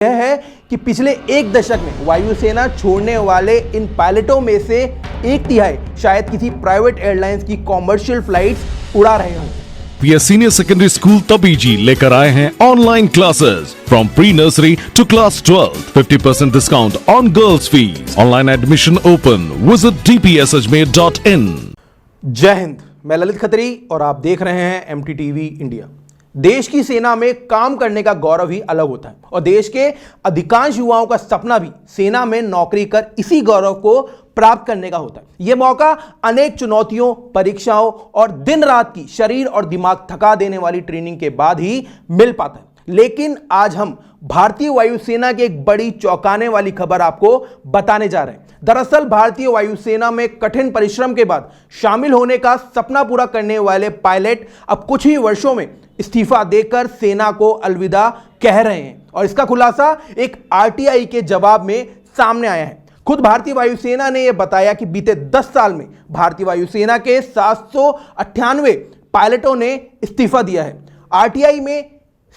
यह है कि पिछले एक दशक में वायुसेना छोड़ने वाले इन पायलटों में से एक तिहाई शायद किसी प्राइवेट एयरलाइंस की कॉमर्शियल फ्लाइट्स उड़ा रहे हों। PS senior secondary school Tabiji लेकर आए हैं online classes from pre nursery to class 12, 50% discount on girls fees. Online admission open. Visit dpsajmer.in। जय हिंद, मैं ललित खत्री और आप देख रहे हैं MTTV इंडिया। देश की सेना में काम करने का गौरव ही अलग होता है और देश के अधिकांश युवाओं का सपना भी सेना में नौकरी कर इसी गौरव को प्राप्त करने का होता है। यह मौका अनेक चुनौतियों, परीक्षाओं और दिन रात की शरीर और दिमाग थका देने वाली ट्रेनिंग के बाद ही मिल पाता है। लेकिन आज हम भारतीय वायुसेना की एक बड़ी चौंकाने वाली खबर आपको बताने जा रहे हैं। दरअसल भारतीय वायुसेना में कठिन परिश्रम के बाद शामिल होने का सपना पूरा करने वाले पायलट अब कुछ ही वर्षों में इस्तीफा देकर सेना को अलविदा कह रहे हैं और इसका खुलासा एक RTI के जवाब में सामने आया है। खुद भारतीय वायुसेना ने यह बताया कि बीते 10 साल में भारतीय वायुसेना के 798 पायलटों ने इस्तीफा दिया है। RTI में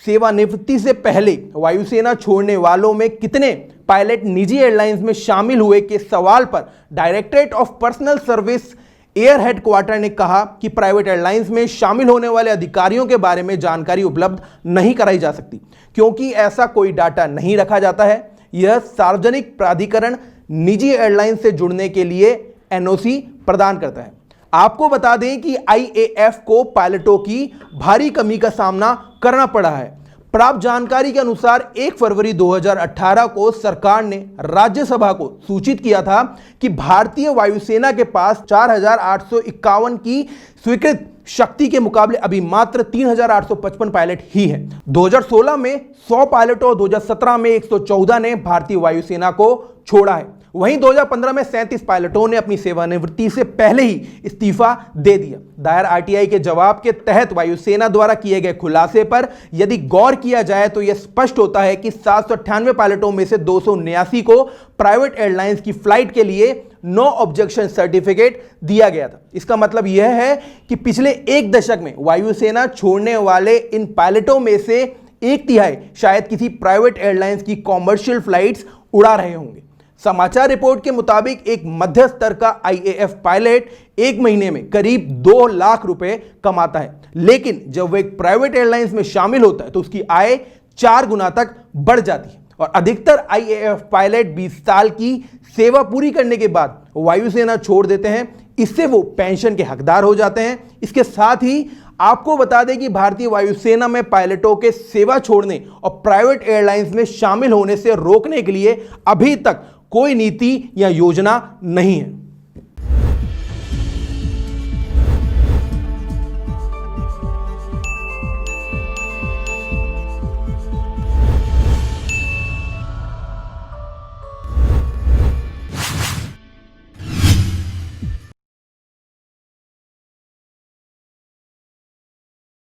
सेवानिवृत्ति से पहले वायुसेना छोड़ने वालों में कितने पायलट निजी एयरलाइंस में शामिल हुए के सवाल पर directorate of personal service air headquarter ने कहा कि प्राइवेट एयरलाइंस में शामिल होने वाले अधिकारियों के बारे में जानकारी उपलब्ध नहीं कराई जा सकती क्योंकि ऐसा कोई डाटा नहीं रखा जाता है। यह सार्वजनिक प्राधिकरण निजी एयरलाइन से जुड़ने के लिए NOC प्रदान करता है। आपको बता दें कि IAF को पायलटों की भारी कमी का सामना करना पड़ा है। प्राप्त जानकारी के अनुसार 1 फरवरी 2018 को सरकार ने राज्यसभा को सूचित किया था कि भारतीय वायुसेना के पास 4,851 की स्वीकृत शक्ति के मुकाबले अभी मात्र 3,855 पायलट ही हैं। 2016 में 100 पायलटों और 2017 में 114 ने भारतीय वायुसेना को छोड़ा है। वहीं 2015 में 37 पायलटों ने अपनी सेवानिवृत्ति से पहले ही इस्तीफा दे दिया। दायर RTI के जवाब के तहत वायुसेना द्वारा किए गए खुलासे पर यदि गौर किया जाए तो यह स्पष्ट होता है कि 798 पायलटों में से 279 को प्राइवेट एयरलाइंस की फ्लाइट के लिए नो ऑब्जेक्शन सर्टिफिकेट दिया गया था। इसका मतलब यह है कि पिछले एक दशक में वायुसेना छोड़ने वाले इन पायलटों में से एक तिहाई शायद किसी प्राइवेट एयरलाइंस की कॉमर्शियल फ्लाइट्स उड़ा रहे होंगे। समाचार रिपोर्ट के मुताबिक एक मध्य स्तर का IAF पायलट एक महीने में करीब 2 लाख रुपए कमाता है, लेकिन जब वह एक प्राइवेट एयरलाइंस में शामिल होता है तो उसकी आय 4 गुना तक बढ़ जाती है और अधिकतर IAF पायलट 20 साल की सेवा पूरी करने के बाद वायुसेना छोड़ देते हैं। इससे वो पेंशन के हकदार हो जाते हैं। इसके साथ ही आपको बता दें कि भारतीय वायुसेना में पायलटों के सेवा छोड़ने और प्राइवेट एयरलाइंस में शामिल होने से रोकने के लिए अभी तक कोई नीति या योजना नहीं है।